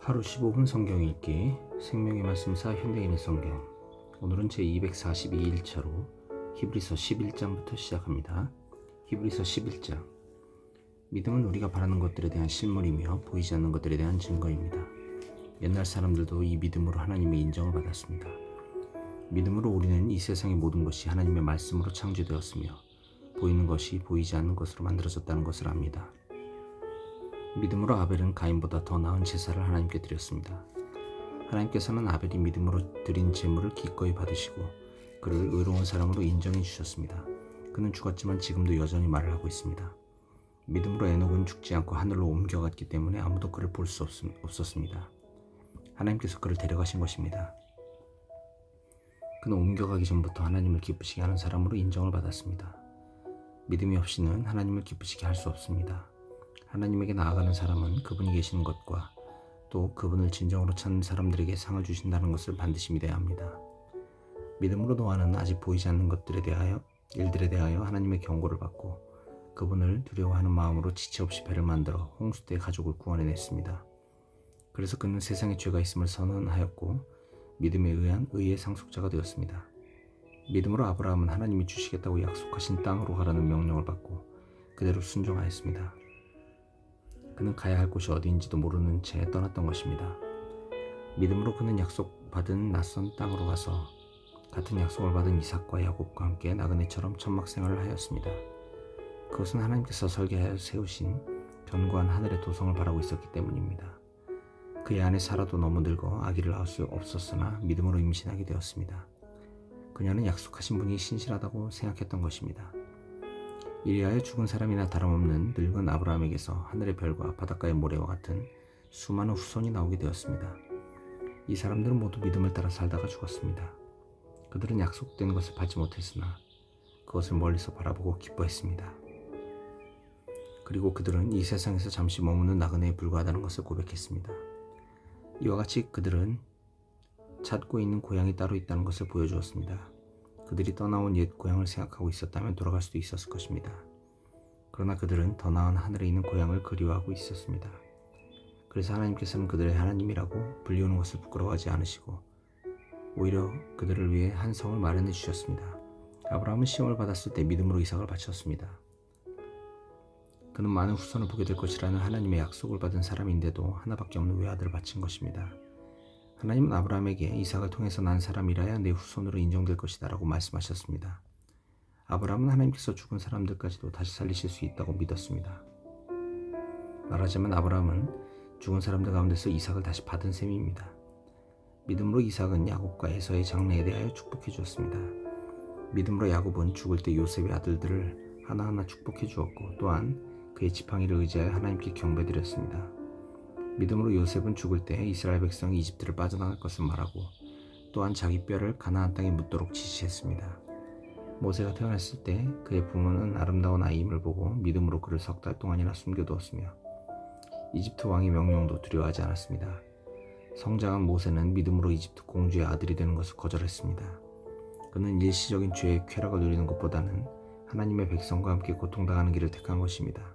하루 15분 성경 읽기 생명의 말씀사 현대인의 성경. 오늘은 제242일차로 히브리서 11장부터 시작합니다. 히브리서 11장. 믿음은 우리가 바라는 것들에 대한 실물이며 보이지 않는 것들에 대한 증거입니다. 옛날 사람들도 이 믿음으로 하나님의 인정을 받았습니다. 믿음으로 우리는 이 세상의 모든 것이 하나님의 말씀으로 창조되었으며 보이는 것이 보이지 않는 것으로 만들어졌다는 것을 압니다. 믿음으로 아벨은 가인보다 더 나은 제사를 하나님께 드렸습니다. 하나님께서는 아벨이 믿음으로 드린 제물을 기꺼이 받으시고 그를 의로운 사람으로 인정해 주셨습니다. 그는 죽었지만 지금도 여전히 말을 하고 있습니다. 믿음으로 에녹은 죽지 않고 하늘로 옮겨갔기 때문에 아무도 그를 볼 수 없었습니다. 하나님께서 그를 데려가신 것입니다. 그는 옮겨가기 전부터 하나님을 기쁘시게 하는 사람으로 인정을 받았습니다. 믿음이 없이는 하나님을 기쁘시게 할 수 없습니다. 하나님에게 나아가는 사람은 그분이 계시는 것과 또 그분을 진정으로 찾는 사람들에게 상을 주신다는 것을 반드시 믿어야 합니다. 믿음으로 노아는 아직 보이지 않는 일들에 대하여 하나님의 경고를 받고 그분을 두려워하는 마음으로 지체 없이 배를 만들어 홍수 때 가족을 구원해냈습니다. 그래서 그는 세상에 죄가 있음을 선언하였고 믿음에 의한 의의 상속자가 되었습니다. 믿음으로 아브라함은 하나님이 주시겠다고 약속하신 땅으로 가라는 명령을 받고 그대로 순종하였습니다. 그는 가야 할 곳이 어디인지도 모르는 채 떠났던 것입니다. 믿음으로 그는 약속받은 낯선 땅으로 가서 같은 약속을 받은 이삭과 야곱과 함께 나그네처럼 천막 생활을 하였습니다. 그것은 하나님께서 설계하여 세우신 견고한 하늘의 도성을 바라고 있었기 때문입니다. 그의 아내 사라도 너무 늙어 아기를 낳을 수 없었으나 믿음으로 임신하게 되었습니다. 그녀는 약속하신 분이 신실하다고 생각했던 것입니다. 이리하여 죽은 사람이나 다름없는 늙은 아브라함에게서 하늘의 별과 바닷가의 모래와 같은 수많은 후손이 나오게 되었습니다. 이 사람들은 모두 믿음을 따라 살다가 죽었습니다. 그들은 약속된 것을 받지 못했으나 그것을 멀리서 바라보고 기뻐했습니다. 그리고 그들은 이 세상에서 잠시 머무는 나그네에 불과하다는 것을 고백했습니다. 이와 같이 그들은 찾고 있는 고향이 따로 있다는 것을 보여주었습니다. 그들이 떠나온 옛 고향을 생각하고 있었다면 돌아갈 수도 있었을 것입니다. 그러나 그들은 더 나은 하늘에 있는 고향을 그리워하고 있었습니다. 그래서 하나님께서는 그들의 하나님이라고 불리우는 것을 부끄러워하지 않으시고 오히려 그들을 위해 한 성을 마련해 주셨습니다. 아브라함은 시험을 받았을 때 믿음으로 이삭을 바쳤습니다. 그는 많은 후손을 보게 될 것이라는 하나님의 약속을 받은 사람인데도 하나밖에 없는 외아들을 바친 것입니다. 하나님은 아브라함에게 이삭을 통해서 난 사람이라야 내 후손으로 인정될 것이다 라고 말씀하셨습니다. 아브라함은 하나님께서 죽은 사람들까지도 다시 살리실 수 있다고 믿었습니다. 말하자면 아브라함은 죽은 사람들 가운데서 이삭을 다시 받은 셈입니다. 믿음으로 이삭은 야곱과 에서의 장래에 대하여 축복해 주었습니다. 믿음으로 야곱은 죽을 때 요셉의 아들들을 하나하나 축복해 주었고 또한 그의 지팡이를 의지하여 하나님께 경배드렸습니다. 믿음으로 요셉은 죽을 때 이스라엘 백성이 이집트를 빠져나갈 것을 말하고 또한 자기 뼈를 가나안 땅에 묻도록 지시했습니다. 모세가 태어났을 때 그의 부모는 아름다운 아이임을 보고 믿음으로 그를 3달 동안이나 숨겨두었으며 이집트 왕의 명령도 두려워하지 않았습니다. 성장한 모세는 믿음으로 이집트 공주의 아들이 되는 것을 거절했습니다. 그는 일시적인 죄의 쾌락을 누리는 것보다는 하나님의 백성과 함께 고통당하는 길을 택한 것입니다.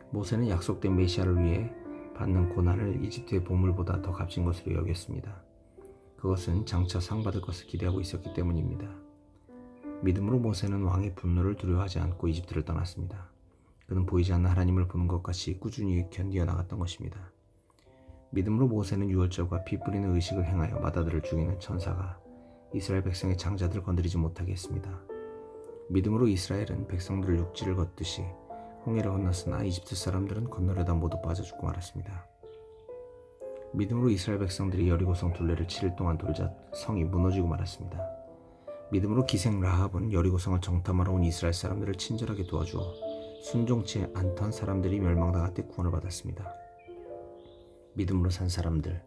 모세는 약속된 메시아를 위해 받는 고난을 이집트의 보물보다 더 값진 것으로 여겼습니다. 그것은 장차 상 받을 것을 기대하고 있었기 때문입니다. 믿음으로 모세는 왕의 분노를 두려워하지 않고 이집트를 떠났습니다. 그는 보이지 않는 하나님을 보는 것 같이 꾸준히 견디어 나갔던 것입니다. 믿음으로 모세는 유월절과 피 뿌리는 의식을 행하여 맏아들을 죽이는 천사가 이스라엘 백성의 장자들을 건드리지 못하게 했습니다. 믿음으로 이스라엘은 백성들을 육지를 걷듯이 홍해를 건넜으나 이집트 사람들은 건너려다 모두 빠져 죽고 말았습니다. 믿음으로 이스라엘 백성들이 여리고성 둘레를 7일 동안 돌자 성이 무너지고 말았습니다. 믿음으로 기생 라합은 여리고성을 정탐하러 온 이스라엘 사람들을 친절하게 도와주어 순종치 않던 사람들이 멸망당할 때 구원을 받았습니다. 믿음으로 산 사람들,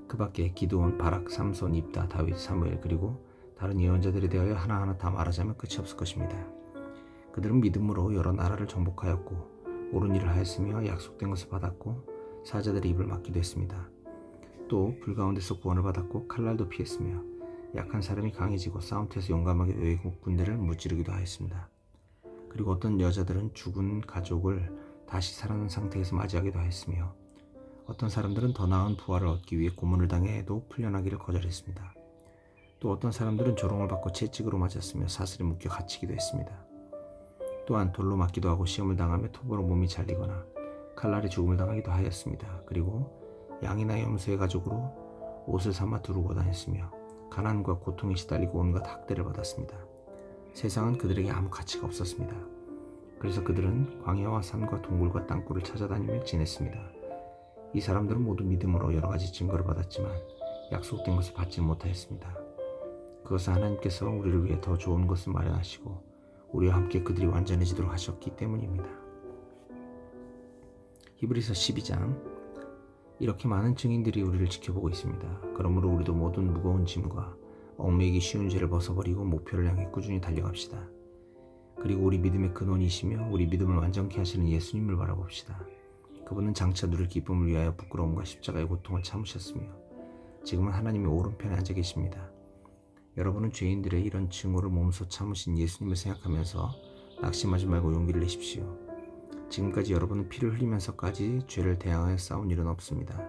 그 밖에 기드온, 바락, 삼손, 입다, 다윗, 사무엘 그리고 다른 예언자들에 대하여 하나하나 다 말하자면 끝이 없을 것입니다. 그들은 믿음으로 여러 나라를 정복하였고 옳은 일을 하였으며 약속된 것을 받았고 사자들의 입을 막기도 했습니다. 또 불 가운데서 구원을 받았고 칼날도 피했으며 약한 사람이 강해지고 싸움터에서 용감하게 외국 군대를 무찌르기도 하였습니다. 그리고 어떤 여자들은 죽은 가족을 다시 살아난 상태에서 맞이하기도 하였으며 어떤 사람들은 더 나은 부활을 얻기 위해 고문을 당해도 풀려나기를 거절했습니다. 또 어떤 사람들은 조롱을 받고 채찍으로 맞았으며 사슬에 묶여 갇히기도 했습니다. 또한 돌로 맞기도 하고 시험을 당하며 톱으로 몸이 잘리거나 칼날에 죽음을 당하기도 하였습니다. 그리고 양이나 염소의 가죽으로 옷을 삼아 두르고 다녔으며 가난과 고통에 시달리고 온갖 학대를 받았습니다. 세상은 그들에게 아무 가치가 없었습니다. 그래서 그들은 광야와 산과 동굴과 땅굴을 찾아다니며 지냈습니다. 이 사람들은 모두 믿음으로 여러 가지 증거를 받았지만 약속된 것을 받지 못하였습니다. 그것은 하나님께서 우리를 위해 더 좋은 것을 마련하시고 우리와 함께 그들이 완전해지도록 하셨기 때문입니다. 히브리서 12장. 이렇게 많은 증인들이 우리를 지켜보고 있습니다. 그러므로 우리도 모든 무거운 짐과 얽매이기 쉬운 죄를 벗어버리고 목표를 향해 꾸준히 달려갑시다. 그리고 우리 믿음의 근원이시며 우리 믿음을 완전케 하시는 예수님을 바라봅시다. 그분은 장차 누릴 기쁨을 위하여 부끄러움과 십자가의 고통을 참으셨으며 지금은 하나님의 오른편에 앉아 계십니다. 여러분은 죄인들의 이런 증오를 몸소 참으신 예수님을 생각하면서 낙심하지 말고 용기를 내십시오. 지금까지 여러분은 피를 흘리면서까지 죄를 대항하여 싸운 일은 없습니다.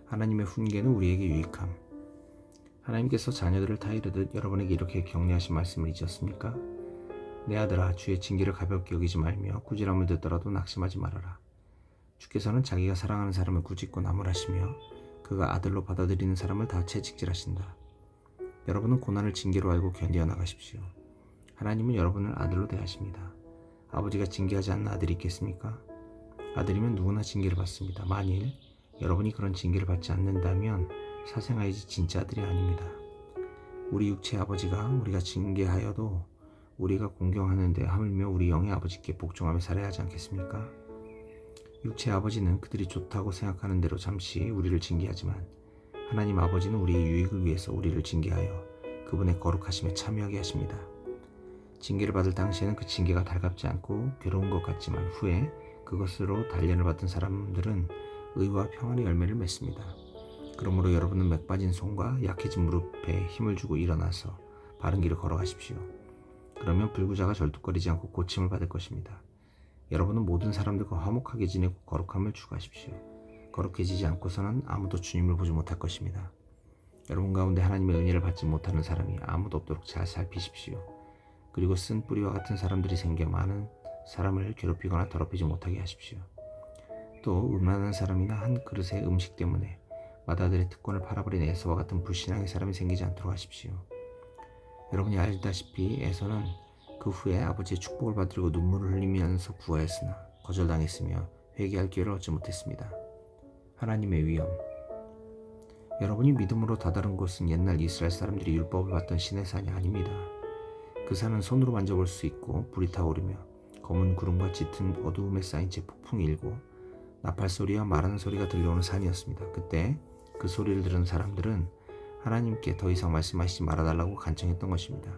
하나님의 훈계는 우리에게 유익함. 하나님께서 자녀들을 다 이르듯 여러분에게 이렇게 격려하신 말씀을 잊었습니까? 내 아들아, 주의 징계를 가볍게 여기지 말며 꾸지람을 듣더라도 낙심하지 말아라. 주께서는 자기가 사랑하는 사람을 꾸짖고 나무라시며 그가 아들로 받아들이는 사람을 다 채찍질하신다. 여러분은 고난을 징계로 알고 견디어 나가십시오. 하나님은 여러분을 아들로 대하십니다. 아버지가 징계하지 않는 아들이 있겠습니까? 아들이면 누구나 징계를 받습니다. 만일 여러분이 그런 징계를 받지 않는다면 사생아이지 진짜 아들이 아닙니다. 우리 육체의 아버지가 우리가 징계하여도 우리가 공경하는데 하물며 우리 영의 아버지께 복종하며 살아야 하지 않겠습니까? 육체의 아버지는 그들이 좋다고 생각하는 대로 잠시 우리를 징계하지만 하나님 아버지는 우리의 유익을 위해서 우리를 징계하여 그분의 거룩하심에 참여하게 하십니다. 징계를 받을 당시에는 그 징계가 달갑지 않고 괴로운 것 같지만 후에 그것으로 단련을 받은 사람들은 의와 평안의 열매를 맺습니다. 그러므로 여러분은 맥 빠진 손과 약해진 무릎에 힘을 주고 일어나서 바른 길을 걸어가십시오. 그러면 불구자가 절뚝거리지 않고 고침을 받을 것입니다. 여러분은 모든 사람들과 화목하게 지내고 거룩함을 추구하십시오. 거룩해지지 않고서는 아무도 주님을 보지 못할 것입니다. 여러분 가운데 하나님의 은혜를 받지 못하는 사람이 아무도 없도록 잘 살피십시오. 그리고 쓴 뿌리와 같은 사람들이 생겨 많은 사람을 괴롭히거나 더럽히지 못하게 하십시오. 또 음란한 사람이나 한 그릇의 음식 때문에 맏아들의 특권을 팔아버린 에서와 같은 불신앙의 사람이 생기지 않도록 하십시오. 여러분이 알다시피 에서는 그 후에 아버지의 축복을 받으려고 눈물을 흘리면서 구하였으나 거절당했으며 회개할 기회를 얻지 못했습니다. 하나님의 위엄. 여러분이 믿음으로 다다른 곳은 옛날 이스라엘 사람들이 율법을 받던 신의 산이 아닙니다. 그 산은 손으로 만져볼 수 있고 불이 타오르며 검은 구름과 짙은 어두움에 쌓인 채 폭풍이 일고 나팔 소리와 말하는 소리가 들려오는 산이었습니다. 그때 그 소리를 들은 사람들은 하나님께 더 이상 말씀하시지 말아달라고 간청했던 것입니다.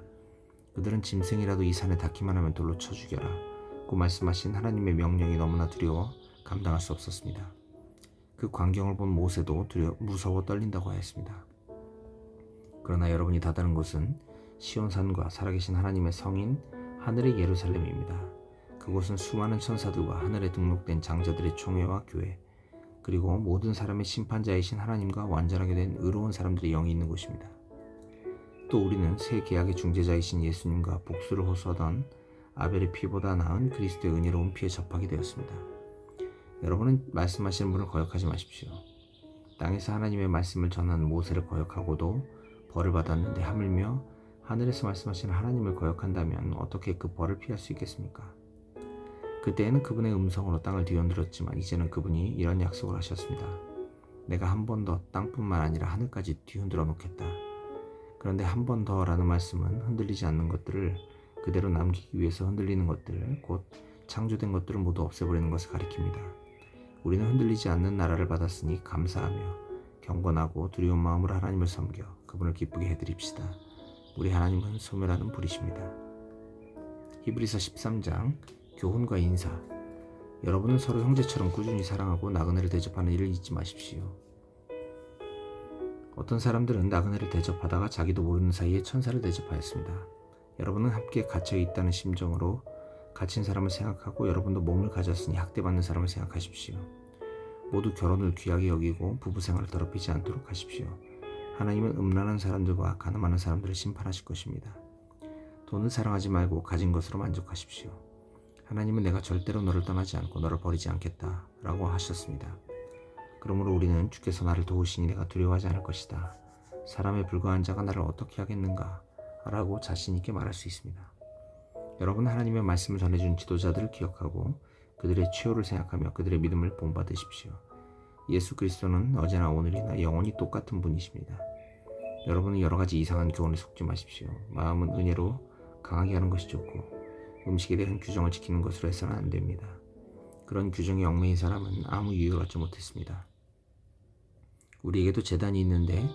그들은 짐승이라도 이 산에 닿기만 하면 돌로 쳐 죽여라 고 말씀하신 하나님의 명령이 너무나 두려워 감당할 수 없었습니다. 그 광경을 본 모세도 무서워 떨린다고 하였습니다. 그러나 여러분이 다다른 곳은 시온산과 살아계신 하나님의 성인 하늘의 예루살렘입니다. 그곳은 수많은 천사들과 하늘에 등록된 장자들의 총회와 교회 그리고 모든 사람의 심판자이신 하나님과 완전하게 된 의로운 사람들의 영이 있는 곳입니다. 또 우리는 새 계약의 중재자이신 예수님과 복수를 호소하던 아벨의 피보다 나은 그리스도의 은혜로운 피에 접하게 되었습니다. 여러분은 말씀하시는 분을 거역하지 마십시오. 땅에서 하나님의 말씀을 전한 모세를 거역하고도 벌을 받았는데 하물며 하늘에서 말씀하시는 하나님을 거역한다면 어떻게 그 벌을 피할 수 있겠습니까? 그때에는 그분의 음성으로 땅을 뒤흔들었지만 이제는 그분이 이런 약속을 하셨습니다. 내가 한 번 더 땅뿐만 아니라 하늘까지 뒤흔들어 놓겠다. 그런데 한 번 더라는 말씀은 흔들리지 않는 것들을 그대로 남기기 위해서 흔들리는 것들, 곧 창조된 것들을 모두 없애버리는 것을 가리킵니다. 우리는 흔들리지 않는 나라를 받았으니 감사하며 경건하고 두려운 마음으로 하나님을 섬겨 그분을 기쁘게 해드립시다. 우리 하나님은 소멸하는 불이십니다. 히브리서 13장. 교훈과 인사. 여러분은 서로 형제처럼 꾸준히 사랑하고 나그네를 대접하는 일을 잊지 마십시오. 어떤 사람들은 나그네를 대접하다가 자기도 모르는 사이에 천사를 대접하였습니다. 여러분은 함께 갇혀 있다는 심정으로 갇힌 사람을 생각하고 여러분도 몸을 가졌으니 학대받는 사람을 생각하십시오. 모두 결혼을 귀하게 여기고 부부 생활을 더럽히지 않도록 하십시오. 하나님은 음란한 사람들과 간음하는 사람들을 심판하실 것입니다. 돈을 사랑하지 말고 가진 것으로 만족하십시오. 하나님은 내가 절대로 너를 떠나지 않고 너를 버리지 않겠다 라고 하셨습니다. 그러므로 우리는 주께서 나를 도우시니 내가 두려워하지 않을 것이다. 사람에 불과한 자가 나를 어떻게 하겠는가 라고 자신 있게 말할 수 있습니다. 여러분, 하나님의 말씀을 전해준 지도자들을 기억하고 그들의 최후를 생각하며 그들의 믿음을 본받으십시오. 예수 그리스도는 어제나 오늘이나 영원히 똑같은 분이십니다. 여러분은 여러 가지 이상한 교훈에 속지 마십시오. 마음은 은혜로 강하게 하는 것이 좋고 음식에 대한 규정을 지키는 것으로 해서는 안 됩니다. 그런 규정에 얽매인 사람은 아무 유익을 얻지 못했습니다. 우리에게도 제단이 있는데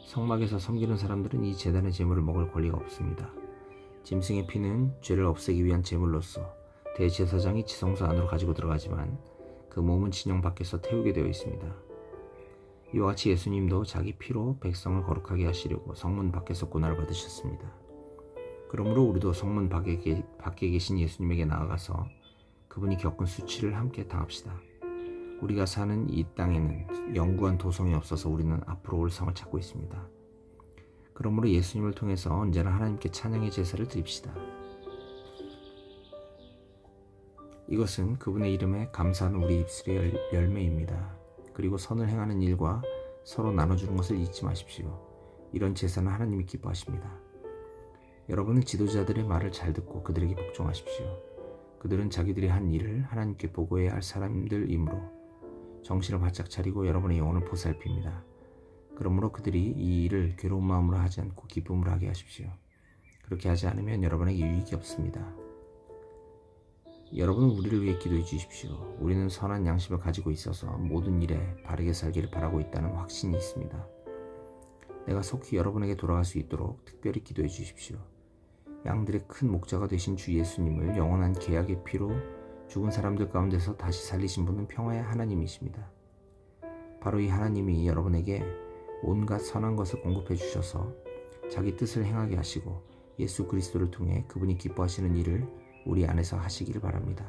성막에서 섬기는 사람들은 이 제단의 제물을 먹을 권리가 없습니다. 짐승의 피는 죄를 없애기 위한 제물로서 대제사장이 지성소 안으로 가지고 들어가지만 그 몸은 진영 밖에서 태우게 되어 있습니다. 이와 같이 예수님도 자기 피로 백성을 거룩하게 하시려고 성문 밖에서 고난을 받으셨습니다. 그러므로 우리도 성문 밖에 계신 예수님에게 나아가서 그분이 겪은 수치를 함께 당합시다. 우리가 사는 이 땅에는 영구한 도성이 없어서 우리는 앞으로 올 성을 찾고 있습니다. 그러므로 예수님을 통해서 언제나 하나님께 찬양의 제사를 드립시다. 이것은 그분의 이름에 감사하는 우리 입술의 열매입니다. 그리고 선을 행하는 일과 서로 나눠주는 것을 잊지 마십시오. 이런 제사는 하나님이 기뻐하십니다. 여러분은 지도자들의 말을 잘 듣고 그들에게 복종하십시오. 그들은 자기들이 한 일을 하나님께 보고해야 할 사람들이므로 정신을 바짝 차리고 여러분의 영혼을 보살핍니다. 그러므로 그들이 이 일을 괴로운 마음으로 하지 않고 기쁨으로 하게 하십시오. 그렇게 하지 않으면 여러분에게 유익이 없습니다. 여러분은 우리를 위해 기도해 주십시오. 우리는 선한 양심을 가지고 있어서 모든 일에 바르게 살기를 바라고 있다는 확신이 있습니다. 내가 속히 여러분에게 돌아갈 수 있도록 특별히 기도해 주십시오. 양들의 큰 목자가 되신 주 예수님을 영원한 계약의 피로 죽은 사람들 가운데서 다시 살리신 분은 평화의 하나님이십니다. 바로 이 하나님이 여러분에게 온갖 선한 것을 공급해 주셔서 자기 뜻을 행하게 하시고 예수 그리스도를 통해 그분이 기뻐하시는 일을 우리 안에서 하시기를 바랍니다.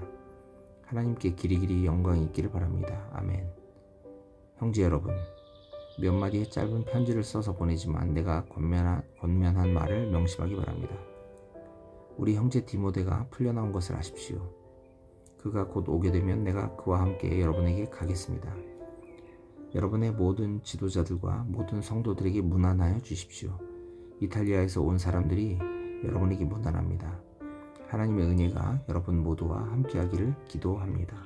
하나님께 길이길이 영광이 있기를 바랍니다. 아멘. 형제 여러분, 몇 마디의 짧은 편지를 써서 보내지만 내가 권면한 말을 명심하기 바랍니다. 우리 형제 디모데가 풀려나온 것을 아십시오. 그가 곧 오게 되면 내가 그와 함께 여러분에게 가겠습니다. 여러분의 모든 지도자들과 모든 성도들에게 문안하여 주십시오. 이탈리아에서 온 사람들이 여러분에게 문안합니다. 하나님의 은혜가 여러분 모두와 함께하기를 기도합니다.